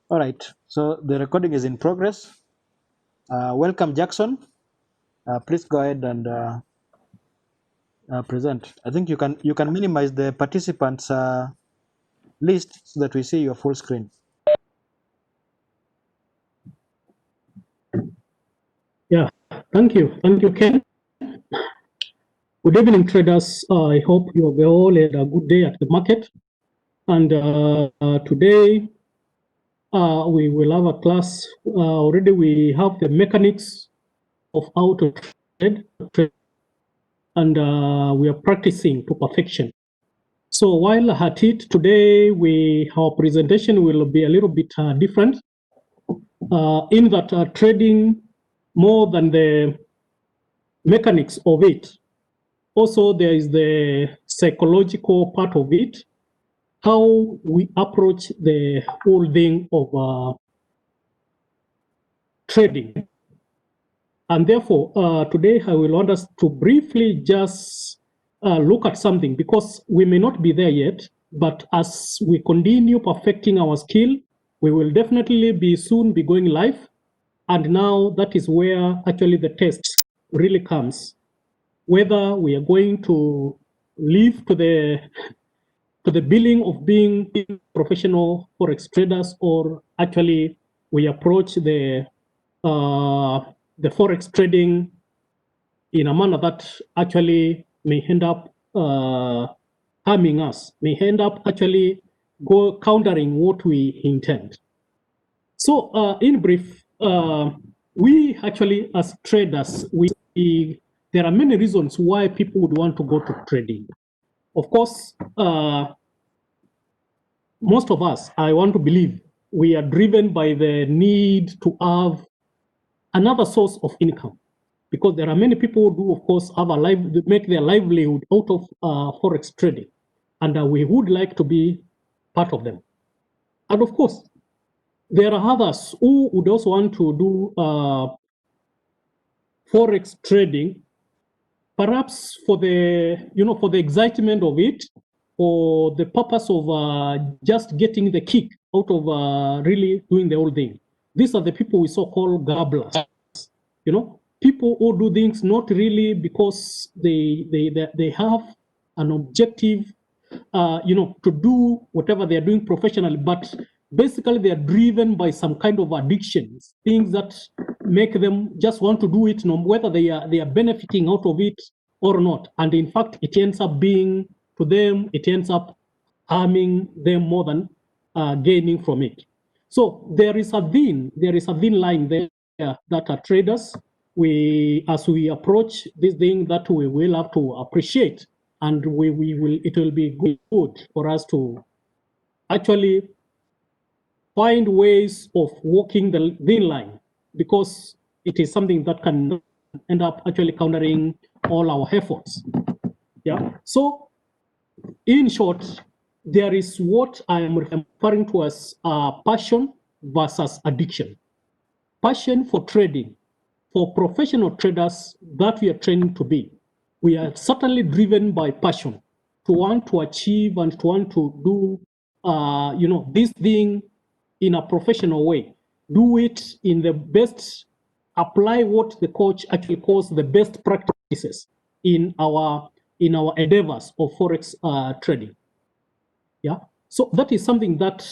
All right, so the recording is in progress. Welcome, Jackson. Please go ahead and present. I think you can minimize the participants list so that we see your full screen. Yeah, thank you, Ken. Good evening, traders. I hope you have all had a good day at the market. And today we will have a class. Already we have the mechanics of how to trade, and we are practicing to perfection. So while at it today, our presentation will be a little bit different in that trading more than the mechanics of it. Also, there is the psychological part of it, how we approach the whole thing of trading. And therefore, today I will want us to briefly just look at something, because we may not be there yet, but as we continue perfecting our skill, we will definitely soon be going live. And now that is where actually the test really comes, whether we are going to live to the billing of being professional forex traders, or actually we approach the forex trading in a manner that actually may end up harming us, may end up actually countering what we intend. So in brief, we actually as traders, there are many reasons why people would want to go to trading. Of course, most of us, I want to believe, we are driven by the need to have another source of income, because there are many people who do, of course, make their livelihood out of forex trading, and we would like to be part of them. And of course, there are others who would also want to do forex trading, perhaps for the excitement of it, for the purpose of just getting the kick out of really doing the whole thing. These are the people we so-called gobblers. People who do things not really because they have an objective, to do whatever they are doing professionally, but basically they are driven by some kind of addictions, things that make them just want to do it, whether they are benefiting out of it or not. And in fact, it ends up being, to them, it ends up harming them more than gaining from it. So there is a thin line there that are traders, as we approach this thing, that we will have to appreciate, and it will be good for us to actually find ways of walking the thin line, because it is something that can end up actually countering all our efforts. Yeah. So in short, there is what I am referring to as passion versus addiction. Passion for trading, for professional traders that we are training to be, we are certainly driven by passion to want to achieve and to want to do, this thing in a professional way. Do it in the best, apply what the coach actually calls the best practices in our endeavors of forex trading. Yeah. So that is something that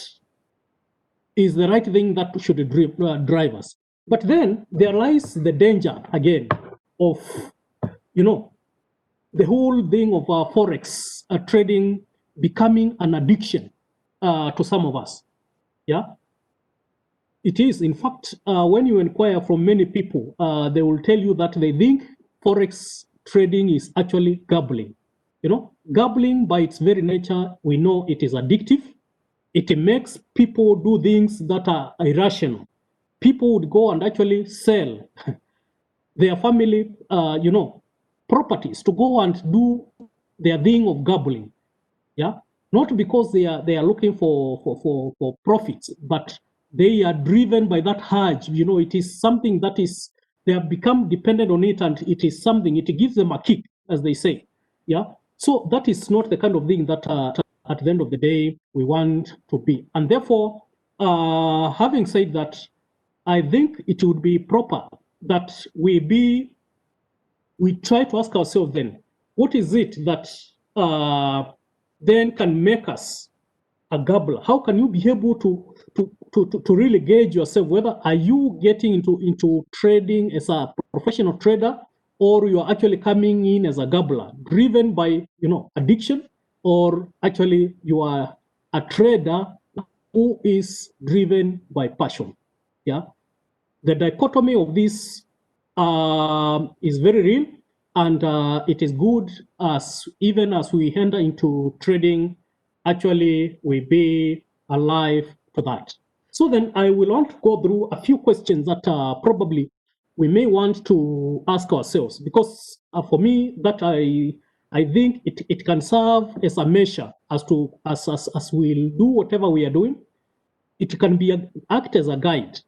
is the right thing that should drive us. But then there lies the danger again of, the whole thing of forex trading becoming an addiction to some of us. Yeah, it is. In fact, when you inquire from many people, they will tell you that they think forex trading is actually gambling. Gambling by its very nature, we know it is addictive. It makes people do things that are irrational. People would go and actually sell their family, properties to go and do their thing of gambling. Yeah, not because they are looking for profits, but they are driven by that urge. It is something that is, they have become dependent on it, and it is something, it gives them a kick, as they say. Yeah. So that is not the kind of thing that at the end of the day we want to be. And therefore, having said that, I think it would be proper that we try to ask ourselves then, what is it that then can make us a gambler? How can you be able to really gauge yourself whether are you getting into trading as a professional trader, or you are actually coming in as a gambler driven by addiction, or actually you are a trader who is driven by passion. Yeah, the dichotomy of this is very real, and it is good as even as we enter into trading, actually we be alive to that. So then I will want to go through a few questions that probably we may want to ask ourselves, because for me that I think it can serve as a measure as to as we'll do whatever we are doing. It can be act as a guide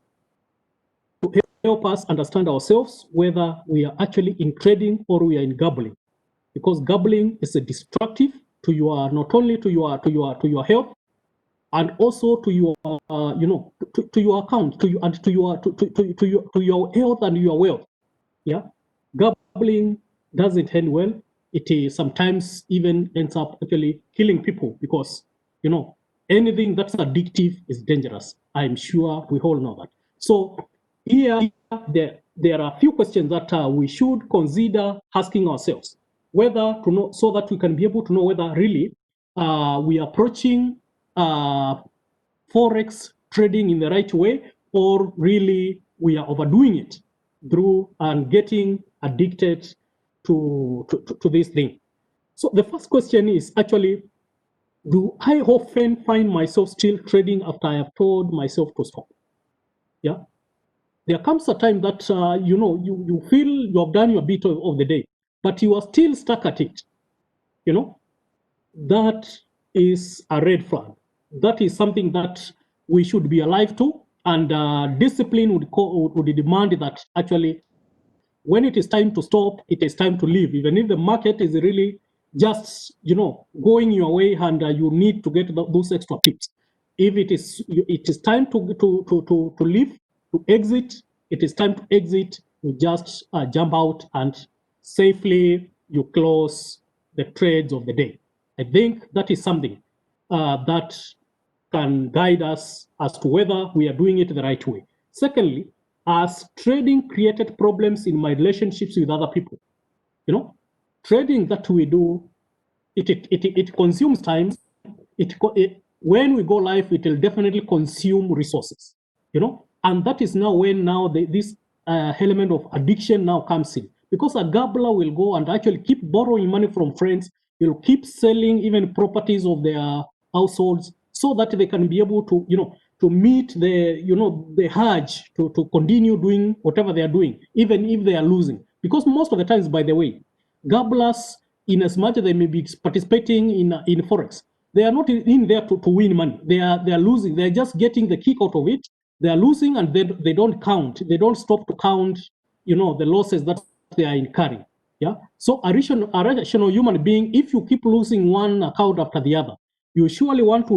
to help us understand ourselves whether we are actually in trading or we are in gambling, because gambling is a destructive to your, not only to your health, and also to your to your account, to you, and to your health and your wealth. Yeah, gambling doesn't end well. It is sometimes even ends up actually killing people, because anything that's addictive is dangerous. I'm sure we all know that. So here there are a few questions that we should consider asking ourselves, whether to know, so that we can be able to know whether really we are approaching Forex trading in the right way, or really we are overdoing it through and getting addicted to this thing. So the first question is actually, do I often find myself still trading after I have told myself to stop? Yeah. There comes a time that you feel you have done your bit of the day, but you are still stuck at it. That is a red flag. That is something that we should be alive to, and discipline would demand that actually, when it is time to stop, it is time to leave, even if the market is really just going your way, and you need to get those extra pips. If it is time to leave, to exit, it is time to exit. You just jump out and safely you close the trades of the day. I think that is something that can guide us as to whether we are doing it the right way. Secondly, has trading created problems in my relationships with other people? Trading that we do, it consumes time. When we go live, it will definitely consume resources. And that is now when this element of addiction now comes in, because a gambler will go and actually keep borrowing money from friends. He'll keep selling even properties of their households, so that they can be able to meet the urge to continue doing whatever they are doing, even if they are losing. Because most of the times, by the way, gamblers, in as much as they may be participating in Forex, they are not in there to win money. They are losing. They are just getting the kick out of it. They are losing, and they don't count. They don't stop to count the losses that they are incurring. Yeah. So a rational human being, if you keep losing one account after the other, you'll want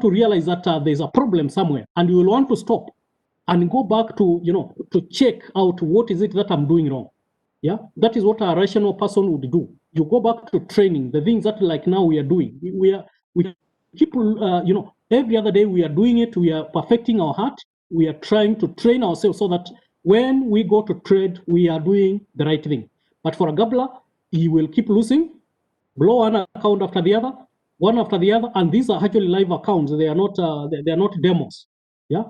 to realize that there's a problem somewhere, and you will want to stop and go back to check out what is it that I'm doing wrong. Yeah, that is what a rational person would do. You go back to training, the things that like now we are doing. We keep every other day we are doing it. We are perfecting our heart. We are trying to train ourselves so that when we go to trade, we are doing the right thing. But for a gambler, he will keep losing, blow one account after the other, one after the other, and these are actually live accounts. They are not demos. Yeah,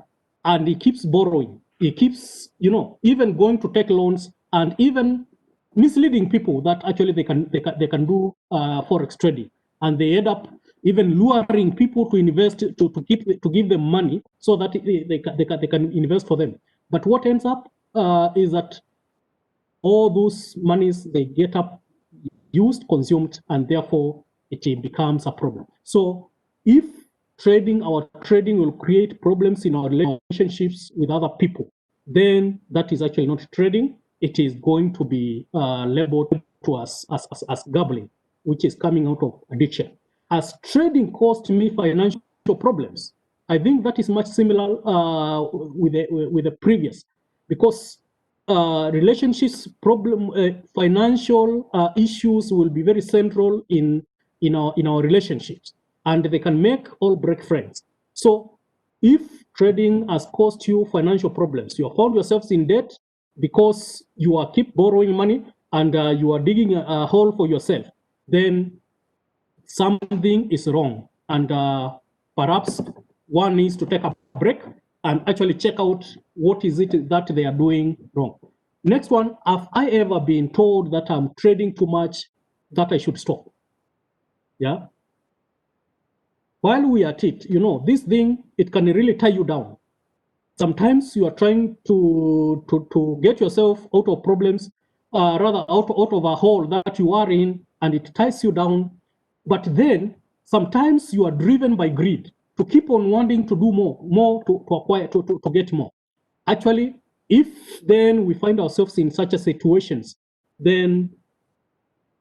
and he keeps borrowing. He keeps even going to take loans, and even misleading people that actually they can do forex trading, and they end up even luring people to invest to give them money so that they can invest for them. But what ends up is that all those monies they get up used, consumed, and therefore it becomes a problem. So if our trading will create problems in our relationships with other people, then that is actually not trading. It is going to be labeled to us as gambling, which is coming out of addiction. Has trading caused me financial problems? I think that is much similar with the previous, because relationships problem, financial issues will be very central in our relationships, and they can make or break friends. So if trading has caused you financial problems, you have found yourselves in debt because you are keep borrowing money and you are digging a hole for yourself, then something is wrong, and perhaps one needs to take a break and actually check out what is it that they are doing wrong. Next one, have I ever been told that I'm trading too much, that I should stop? Yeah. While we are at it, this thing, it can really tie you down. Sometimes you are trying to get yourself out of problems, rather out of a hole that you are in, and it ties you down. But then sometimes you are driven by greed to keep on wanting to do more to acquire, to get more. Actually, if then we find ourselves in such a situations, then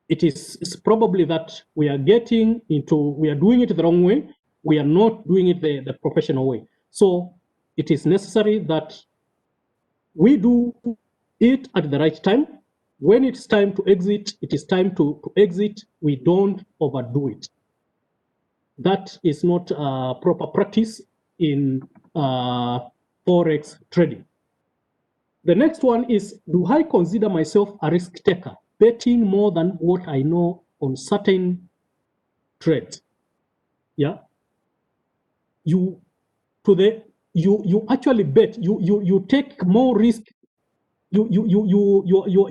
it's probably that we are doing it the wrong way. We are not doing it the professional way. So it is necessary that we do it at the right time. When it's time to exit, it is time to exit. We don't overdo it. That is not proper practice in Forex trading. The next one is, do I consider myself a risk taker, betting more than what I know on certain trades? Yeah. You actually bet, you take more risk.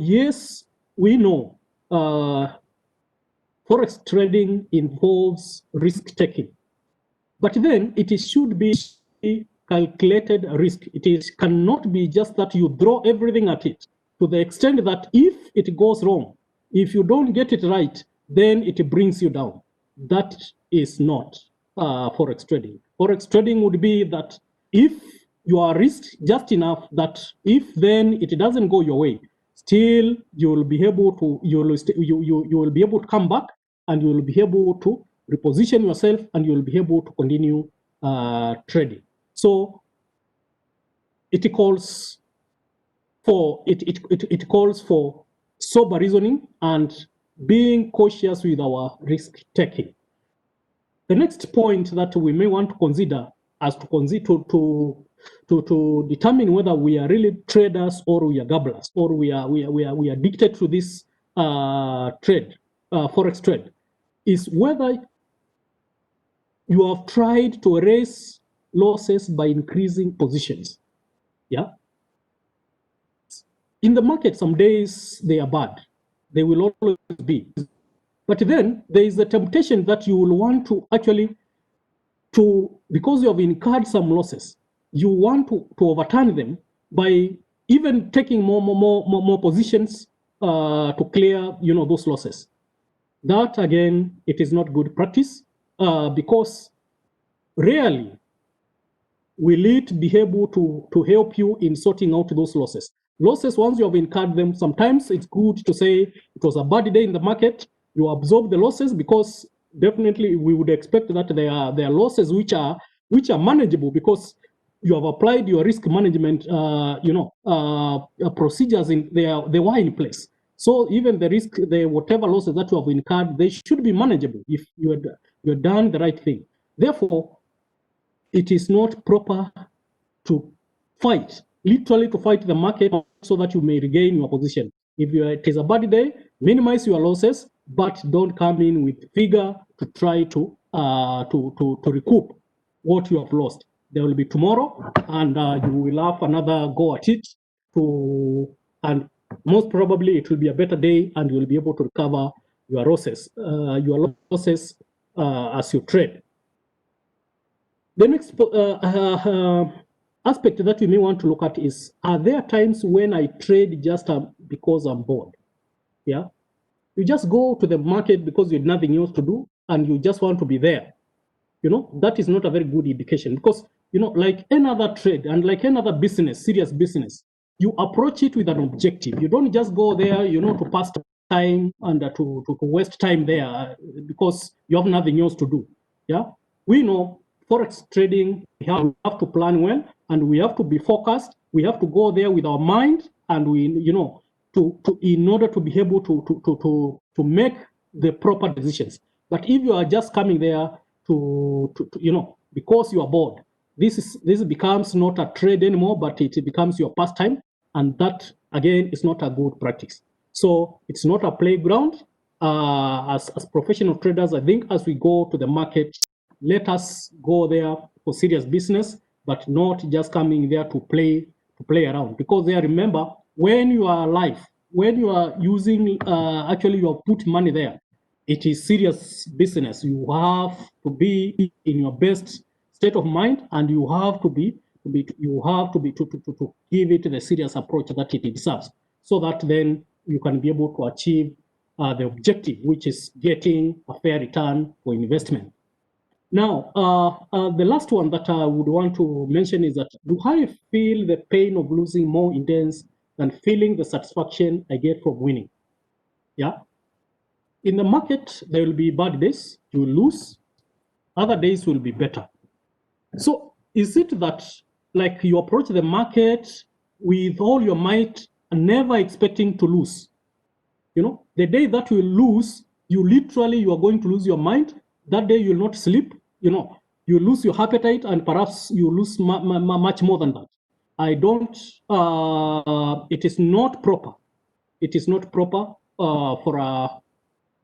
Yes, we know Forex trading involves risk taking, but then it should be calculated risk. Cannot be just that you throw everything at it, to the extent that if it goes wrong, if you don't get it right, then it brings you down. That is not Forex trading. Forex trading would be that if you are risked just enough that if then it doesn't go your way, still you will be able to come back, and you will be able to reposition yourself, and you will be able to continue trading. So it calls for sober reasoning and being cautious with our risk taking. The next point that we may want to consider to determine whether we are really traders or we are gamblers, or we are addicted to this Forex trade, is whether you have tried to erase losses by increasing positions. Yeah. In the market, some days they are bad. They will always be. But then there is a temptation that you will want to actually, because you have incurred some losses, you want to overturn them by even taking more positions to clear those losses. That again, it is not good practice, because rarely will it be able to help you in sorting out those losses. Losses, once you have incurred them, sometimes it's good to say it was a bad day in the market. You absorb the losses, because definitely we would expect that there are losses which are manageable, because you have applied your risk management procedures they were in place. So even whatever losses that you have incurred, they should be manageable if you had done the right thing. Therefore, it is not proper to literally to fight the market so that you may regain your position. If it is a bad day, minimize your losses, but don't come in with figure to try to recoup what you have lost. There will be tomorrow, and you will have another go at it. And most probably it will be a better day, and you will be able to recover your losses as you trade. The next aspect that we may want to look at is, are there times when I trade just because I'm bored? Yeah. You just go to the market because you have nothing else to do and you just want to be there. That is not a very good indication, because, like any other trade and like any other business, serious business, you approach it with an objective. You don't just go there, to pass time and to waste time there because you have nothing else to do. Yeah. We know Forex trading, we have to plan well, and we have to be focused. We have to go there with our mind, and we, in order to be able to make the proper decisions. But if you are just coming there because you are bored, this becomes not a trade anymore, but it becomes your pastime, and that again is not a good practice. So it's not a playground. As professional traders, I think as we go to the market, let us go there for serious business, but not just coming there to play around. Because there, remember, when you are live, when you are using, actually you are put money there, it is serious business. You have to be in your best state of mind, and you have to give it the serious approach that it deserves, so that then you can be able to achieve the objective, which is getting a fair return for investment. Now, the last one that I would want to mention is that, do I feel the pain of losing more intense than feeling the satisfaction I get from winning? Yeah. In the market, there will be bad days, you will lose, other days will be better. So is it that, like, you approach the market with all your might and never expecting to lose? The day that you lose, you are going to lose your mind. That day you will not sleep. You lose your appetite, and perhaps you lose much more than that. It is not proper. It is not proper for a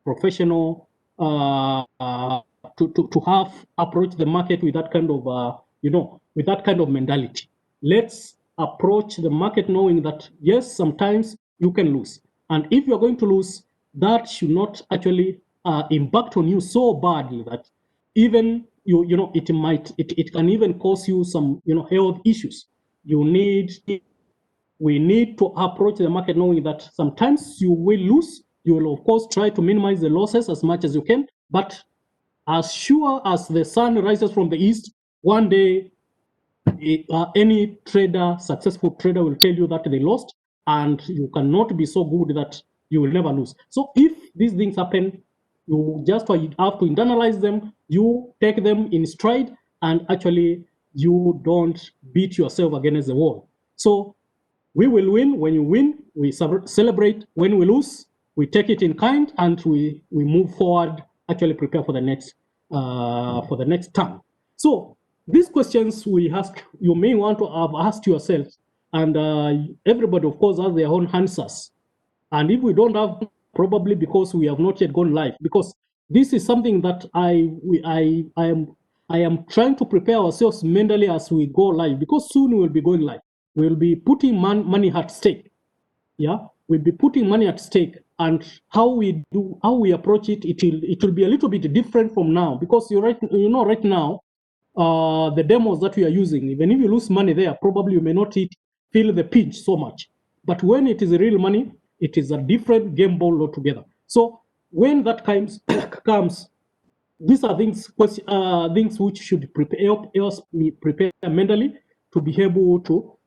professional to have approached the market with that kind of mentality. Let's approach the market knowing that, yes, sometimes you can lose, and if you're going to lose, that should not actually impact on you so badly that even it can even cause you some health issues. We need to approach the market knowing that sometimes you will lose. You will, of course, try to minimize the losses as much as you can, but as sure as the sun rises from the east, one day any successful trader will tell you that they lost, and you cannot be so good that you will never lose. So if these things happen, you just have to internalize them, you take them in stride, and actually you don't beat yourself against the wall. So we will win. When you win, we celebrate. When we lose, we take it in kind, and we move forward, actually prepare for the next turn. So these questions we ask, you may want to have asked yourself, and everybody, of course, has their own answers. And if we don't have, probably because we have not yet gone live, because this is something that I am trying to prepare ourselves mentally as we go live, because soon we will be going live. We will be putting money at stake. Yeah, we'll be putting money at stake, and how we approach it, it will be a little bit different from now, because right now, the demos that we are using, even if you lose money there, probably you may not feel the pinch so much. But when it is real money, it is a different game ball altogether. So when that comes, these are things which should help us prepare mentally to be able to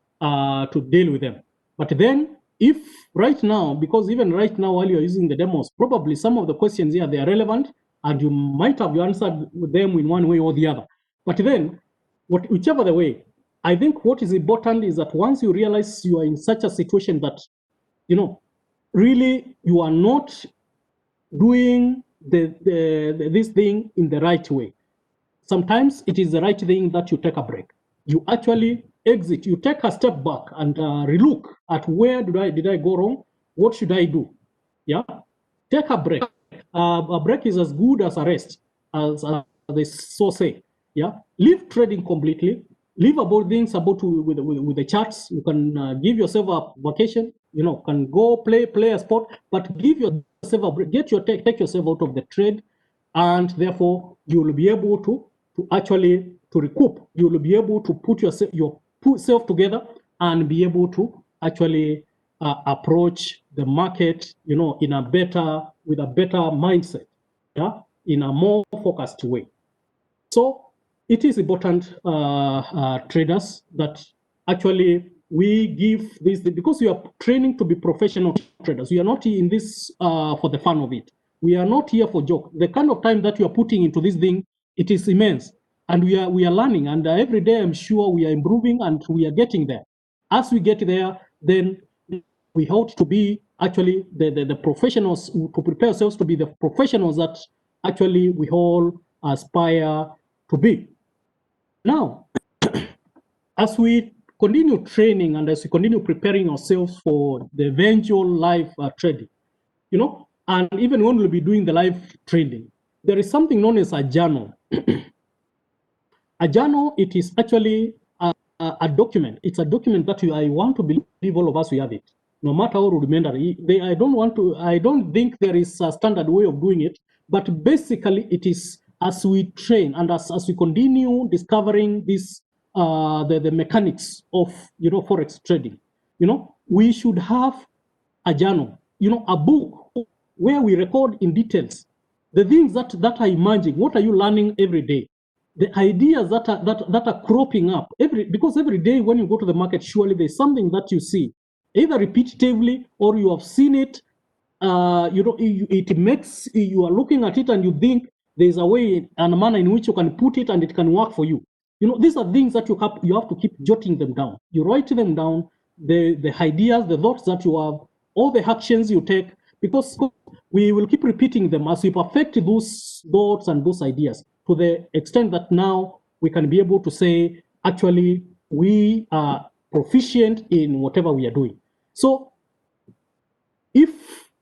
deal with them. But then, if right now, because even right now while you're using the demos, probably some of the questions here, they are relevant, and you might have answered them in one way or the other. But then, whichever the way, I think what is important is that once you realize you are in such a situation that, really you are not doing this thing in the right way. Sometimes it is the right thing that you take a break. You actually exit. You take a step back and relook at where did I go wrong? What should I do? Yeah, take a break. A break is as good as a rest, as they so say. Yeah, leave trading completely. Leave about things with the charts. You can give yourself a vacation. Can go play a sport, but give yourself a break. Take yourself out of the trade, and therefore you will be able to actually recoup. You will be able to put yourself together and be able to actually approach the market, with a better mindset, yeah, in a more focused way. So it is important, traders, that actually we give this, because we are training to be professional traders. We are not in this for the fun of it. We are not here for joke. The kind of time that you are putting into this thing, it is immense. and we are learning, and every day I'm sure we are improving and we are getting there. As we get there, then we hope to be actually the professionals, to prepare ourselves to be the professionals that actually we all aspire to be. Now, as we continue training and as we continue preparing ourselves for the eventual live trading, and even when we'll be doing the live trading, there is something known as a journal. A journal, it is actually a document. It's a document that I want to believe all of us we have it, no matter how rudimentary. I don't think there is a standard way of doing it, but basically it is as we train and as we continue discovering this, the mechanics of Forex trading, we should have a journal, a book where we record in details the things that are emerging. What are you learning every day? The ideas that are cropping up because every day when you go to the market, surely there's something that you see, either repetitively or you have seen it. It makes you are looking at it and you think there's a way and a manner in which you can put it and it can work for you. These are things that you have to keep jotting them down. You write them down, the ideas, the thoughts that you have, all the actions you take, because we will keep repeating them as we perfect those thoughts and those ideas to the extent that now we can be able to say, actually, we are proficient in whatever we are doing. So if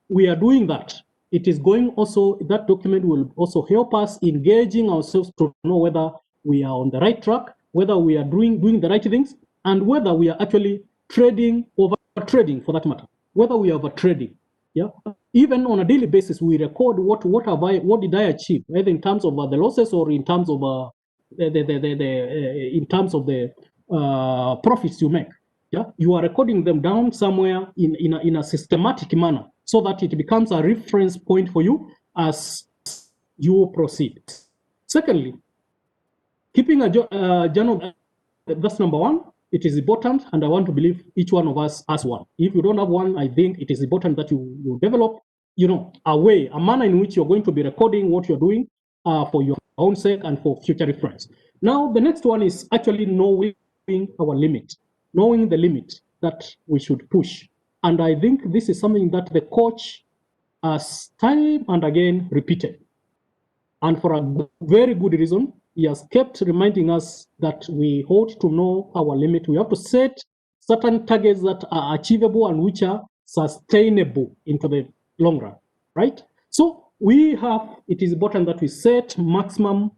we are doing that, it is going also, that document will also help us engaging ourselves to know whether we are on the right track, whether we are doing the right things, and whether we are actually trading, over trading for that matter, whether we are over trading. Yeah, even on a daily basis, we record what did I achieve, either in terms of the losses or in terms of the profits you make. Yeah, you are recording them down somewhere in a systematic manner, so that it becomes a reference point for you as you proceed. Secondly, keeping a journal, that's number one. It is important, and I want to believe each one of us has one. If you don't have one, I think it is important that you develop, a way, a manner in which you're going to be recording what you're doing for your own sake and for future reference. Now, the next one is actually knowing our limit, knowing the limit that we should push. And I think this is something that the coach has time and again repeated. And for a very good reason. He has kept reminding us that we ought to know our limit. We have to set certain targets that are achievable and which are sustainable into the long run, right? So it is important that we set maximum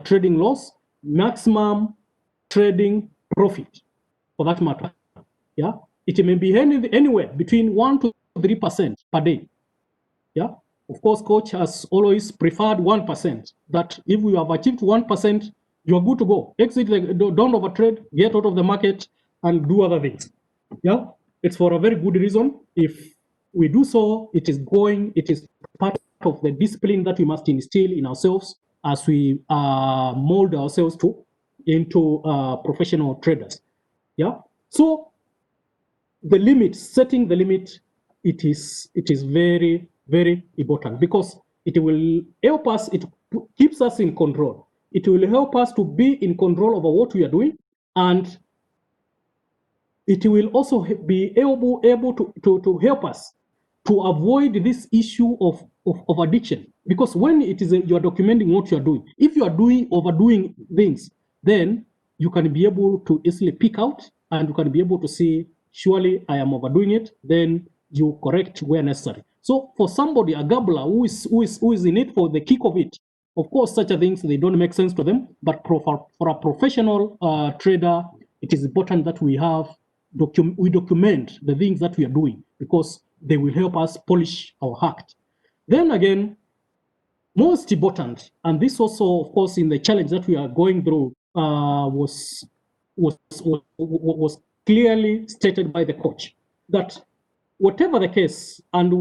trading loss, maximum trading profit, for that matter. Yeah, it may be anywhere between 1% to 3% per day. Yeah. Of course, coach has always preferred 1%. That if we have achieved 1%, you're good to go. Exit, don't overtrade, get out of the market, and do other things. Yeah, it's for a very good reason. If we do so, it is part of the discipline that we must instill in ourselves as we mold ourselves into professional traders. Yeah. So the limit, setting the limit, it is very, very important, because it will help us, it keeps us in control. It will help us to be in control over what we are doing, and it will also be able to help us to avoid this issue of addiction. Because when it is you are documenting what you are doing, if you are overdoing things, then you can be able to easily pick out, and you can be able to see, surely I am overdoing it, then you correct where necessary. So for somebody, a gambler who is in it for the kick of it, of course, such a things, they don't make sense to them. But for a professional trader, it is important that we document the things that we are doing, because they will help us polish our act. Then again, most important, and this also, of course, in the challenge that we are going through, was clearly stated by the coach, that whatever the case, and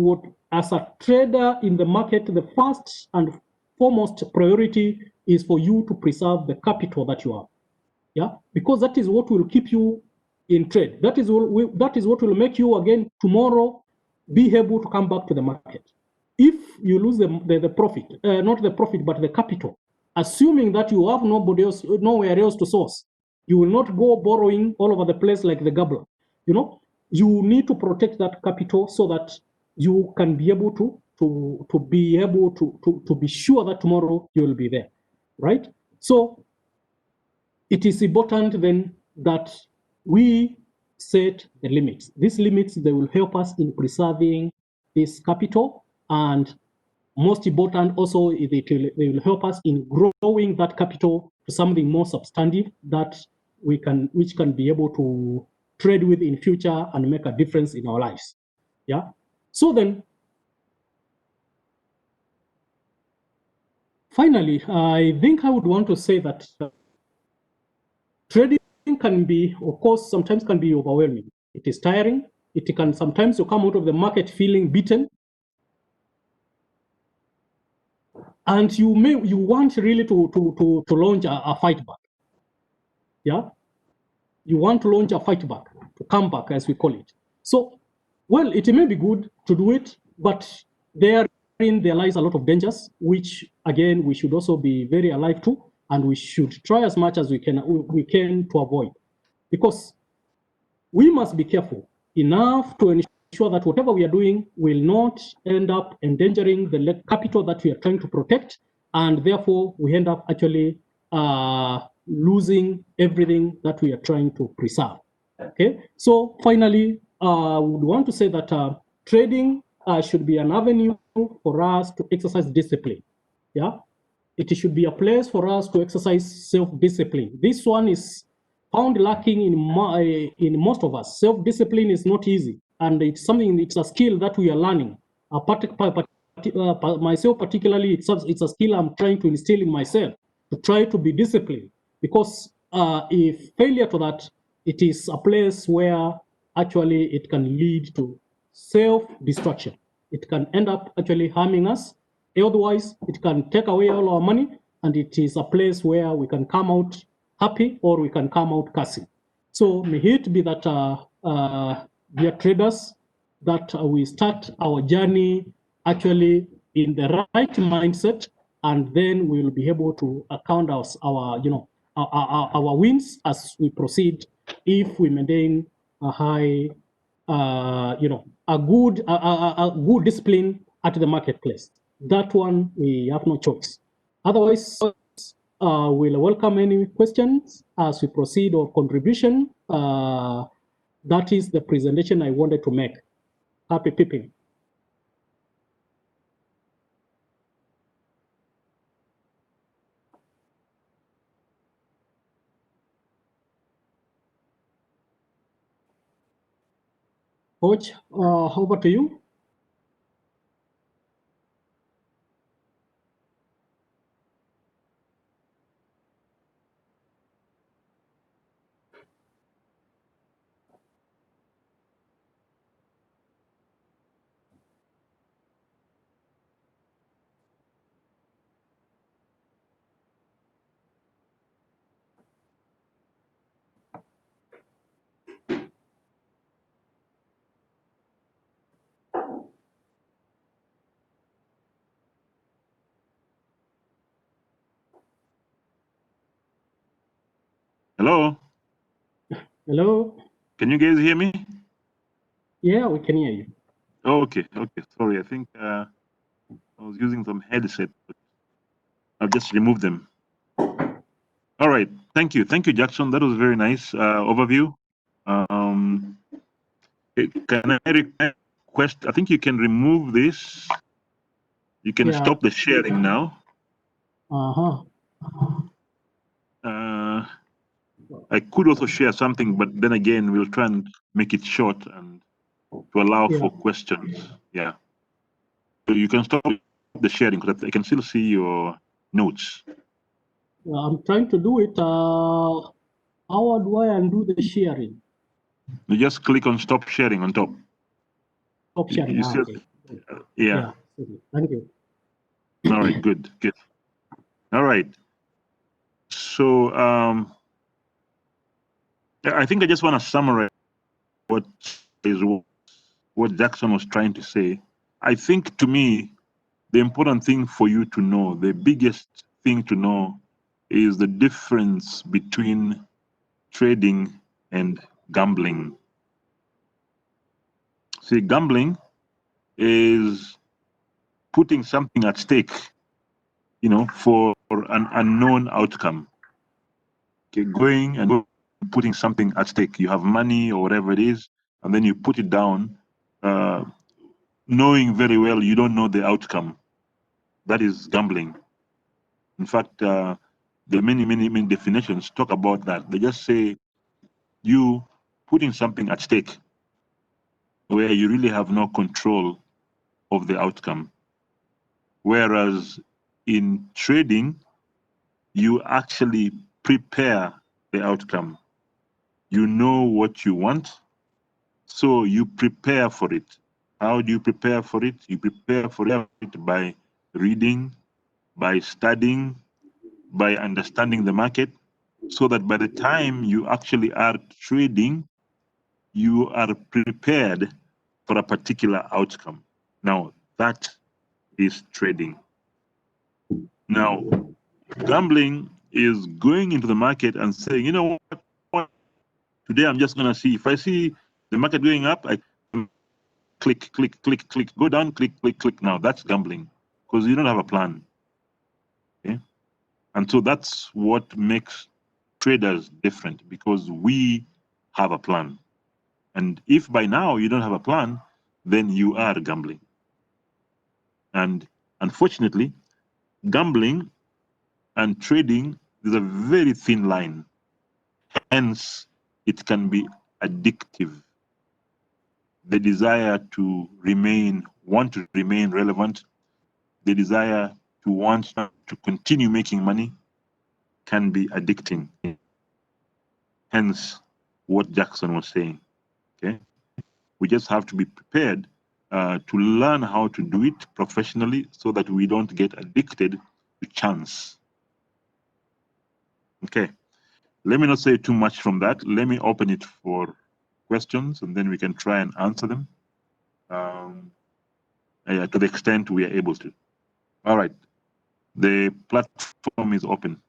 as a trader in the market, the first and foremost priority is for you to preserve the capital that you have. Yeah, because that is what will keep you in trade. That is what will make you again tomorrow be able to come back to the market. If you lose the profit, not the profit, but the capital, assuming that you have nowhere else to source. You will not go borrowing all over the place like the gobbler. You know, you need to protect that capital so that you can be able to be sure that tomorrow you will be there, right? So it is important then that we set the limits. These limits, they will help us in preserving this capital, and most important also, they will help us in growing that capital to something more substantive that which can be able to trade with in future and make a difference in our lives. Yeah. So then, finally, I think I would want to say that trading can be, of course, sometimes can be overwhelming. It is tiring. It can sometimes you come out of the market feeling beaten, and you want really to launch a fight back. Yeah, you want to launch a fight back, to come back, as we call it. So, well, it may be good to do it, but therein there lies a lot of dangers, which again we should also be very alive to, and we should try as much as we can to avoid, because we must be careful enough to ensure that whatever we are doing will not end up endangering the capital that we are trying to protect, and therefore we end up actually losing everything that we are trying to preserve. Okay, so finally, I would want to say that trading should be an avenue for us to exercise discipline. Yeah, it should be a place for us to exercise self-discipline. This one is found lacking in most of us. Self-discipline is not easy, and it's a skill that we are learning. Myself particularly, it's a skill I'm trying to instill in myself, to try to be disciplined, because if failure to that, it is a place where actually it can lead to self-destruction. It can end up actually harming us. Otherwise, it can take away all our money, and it is a place where we can come out happy or we can come out cursing. So may it be that, dear traders, that we start our journey actually in the right mindset, and then we will be able to account our wins as we proceed, if we maintain a high, a good discipline at the marketplace. That one we have no choice. Otherwise, we'll welcome any questions as we proceed, or contribution. That is the presentation I wanted to make. Happy peeping. Coach, over to you. Hello? Hello? Can you guys hear me? Yeah, we can hear you. Oh, okay. Sorry, I think I was using some headset, but I'll just remove them. All right. Thank you, Jackson. That was a very nice overview. Can I request? I think you can remove this. You can stop the sharing now. I could also share something, but then again, we'll try and make it short and to allow for questions. Yeah. So you can stop the sharing, because I can still see your notes. I'm trying to do it. How do I undo the sharing? You just click on stop sharing on top. Stop sharing. Okay. Yeah. Thank you. All right. Good. All right. So I think I just want to summarize what Jackson was trying to say. I think, to me, the important thing for you to know, the biggest thing to know is the difference between trading and gambling. See, gambling is putting something at stake, you know, for an unknown outcome. Okay, going and putting something at stake. You have money or whatever it is, and then you put it down, knowing very well you don't know the outcome. That is gambling. In fact, there are many definitions talk about that. They just say you putting something at stake where you really have no control of the outcome. Whereas in trading, you actually prepare the outcome. You know what you want, so you prepare for it. How do you prepare for it? You prepare for it by reading, by studying, by understanding the market, so that by the time you actually are trading, you are prepared for a particular outcome. Now, that is trading. Now, gambling is going into the market and saying, you know what, today I'm just going to see. If I see the market going up, I click, click, click, click, go down, click, click, click. Now, that's gambling because you don't have a plan. Okay? And so that's what makes traders different, because we have a plan. And if by now you don't have a plan, then you are gambling. And unfortunately, gambling and trading is a very thin line. Hence, it can be addictive. The desire to want to remain relevant, the desire to want to continue making money can be addicting. Hence, what Jackson was saying. Okay, we just have to be prepared to learn how to do it professionally so that we don't get addicted to chance. Okay, let me not say too much from that. Let me open it for questions and then we can try and answer them to the extent we are able to. All right, the platform is open.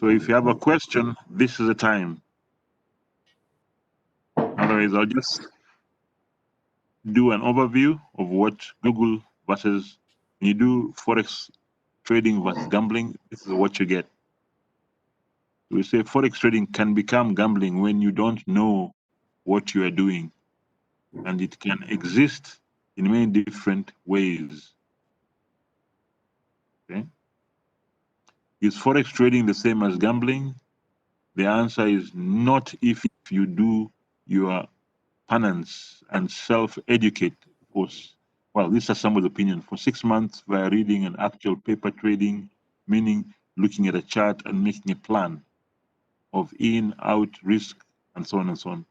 So if you have a question, this is the time. Otherwise, I'll just do an overview of what Google versus, when you do Forex trading versus gambling, this is what you get. We say Forex trading can become gambling when you don't know what you are doing, and it can exist in many different ways. Okay? Is Forex trading the same as gambling? The answer is not if you do your penance and self-educate course. Well, this is someone's opinion. For 6 months via reading and actual paper trading, meaning looking at a chart and making a plan of in, out, risk, and so on and so on.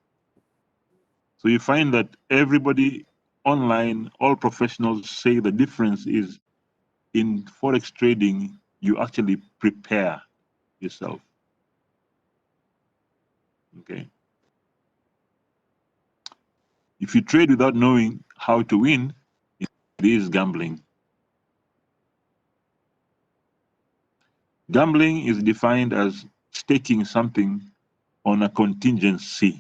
So you find that everybody online, all professionals say the difference is in Forex trading, you actually prepare yourself. Okay. If you trade without knowing how to win, it is gambling. Gambling is defined as staking something on a contingency.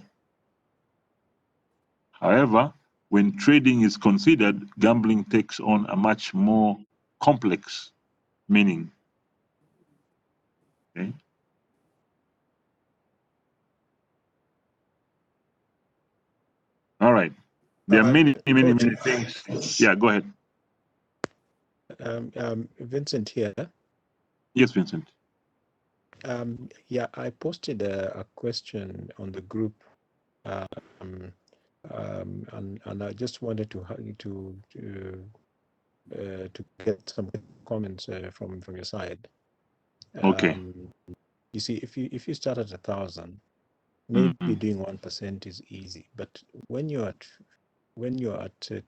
However, when trading is considered, gambling takes on a much more complex meaning. Okay. All right. There are many things. Yeah, go ahead. Vincent here. Yes, Vincent. Yeah, I posted a question on the group And I just wanted to get some comments from your side. Okay. You see, if you start at 1,000, maybe doing 1% is easy, but when you're at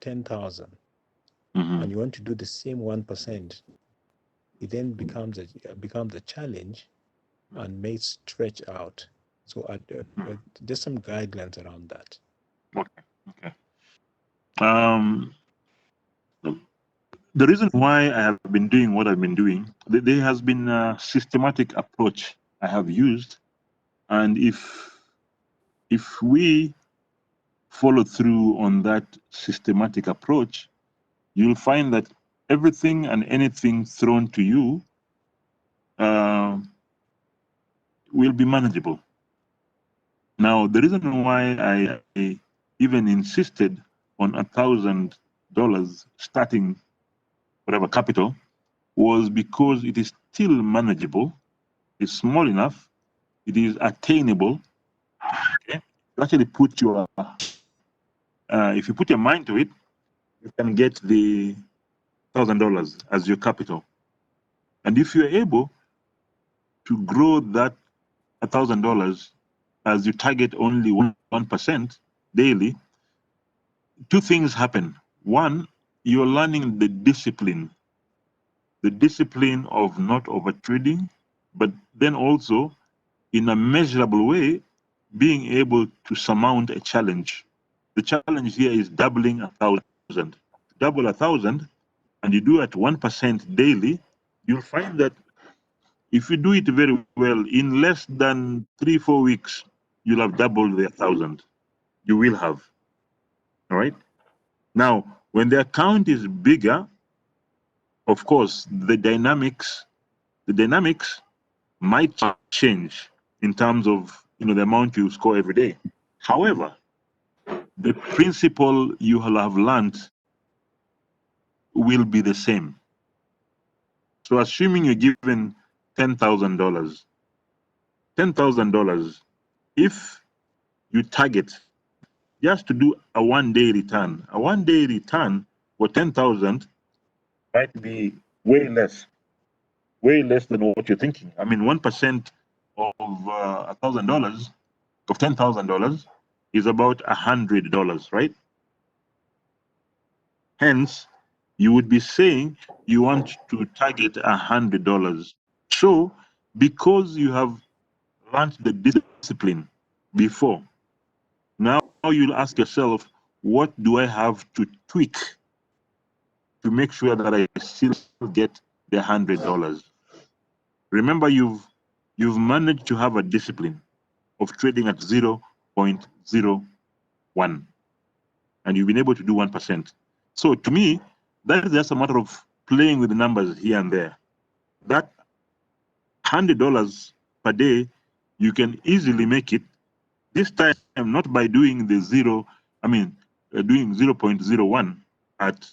10,000 and you want to do the same 1%, it then becomes a challenge and may stretch out. So there's some guidelines around that. Okay. The reason why I have been doing what I've been doing, there has been a systematic approach I have used, and if we follow through on that systematic approach, you'll find that everything and anything thrown to you will be manageable. Now, the reason why I even insisted on $1,000 starting whatever capital was because it is still manageable. It's small enough. It is attainable. Okay? You actually put your, if you put your mind to it, you can get the $1,000 as your capital. And if you're able to grow that $1,000 as you target only 1% daily, two things happen. One, you're learning the discipline of not overtrading, but then also in a measurable way, being able to surmount a challenge. The challenge here is doubling 1,000. Double 1,000, and you do at 1% daily, you'll find that if you do it very well, in less than 3-4 weeks, you'll have doubled the 1,000. You will have. All right. Now, when the account is bigger, of course, the dynamics might change in terms of the amount you score every day. However, the principle you will have learned will be the same. So assuming you're given $10,000, if you target just to do a one-day return for 10,000 might be way less than what you're thinking. I mean, 1% of $1,000 of $10,000 is about $100, right? Hence, you would be saying you want to target $100. So, because you have learned the discipline before, now you'll ask yourself, what do I have to tweak to make sure that I still get the $100? Remember, you've managed to have a discipline of trading at 0.01, and you've been able to do 1%. So to me, that is just a matter of playing with the numbers here and there. That $100 per day, you can easily make it. This time, not by doing the doing 0.01 at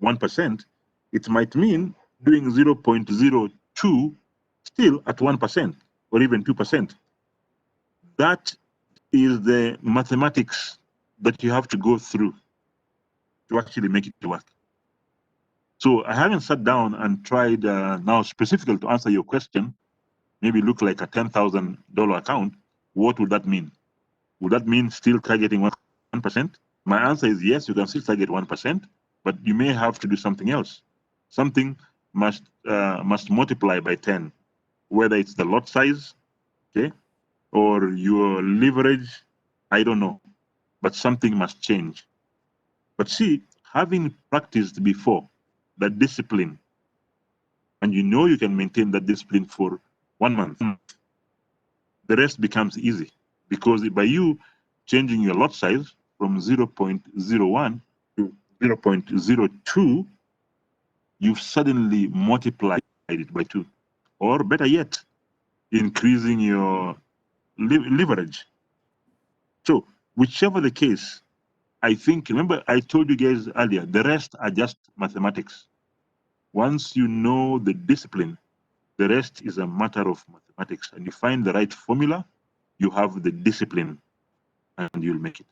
1%. It might mean doing 0.02 still at 1% or even 2%. That is the mathematics that you have to go through to actually make it work. So I haven't sat down and tried now specifically to answer your question, maybe look like a $10,000 account. What would that mean? Would that mean still targeting 1%? My answer is yes, you can still target 1%, but you may have to do something else. Something must multiply by 10, whether it's the lot size, okay, or your leverage, I don't know, but something must change. But see, having practiced before that discipline, and you can maintain that discipline for 1 month, the rest becomes easy, because by you changing your lot size from 0.01 to 0.02, you've suddenly multiplied it by 2, or better yet, increasing your leverage. So whichever the case, I think, remember I told you guys earlier, the rest are just mathematics. Once you know the discipline, the rest is a matter of mathematics, and you find the right formula, you have the discipline, and you'll make it.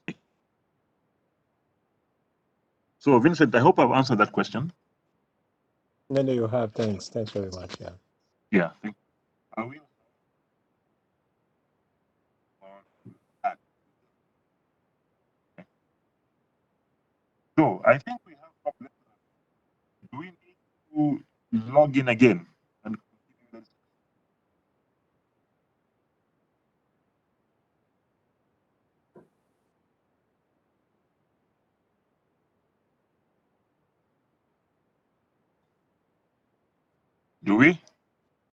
So Vincent, I hope I've answered that question. No, you have. Thanks very much. Yeah. Yeah. Thank you. Are we? So I think we have problems. Do we need to log in again and continue this? Do we?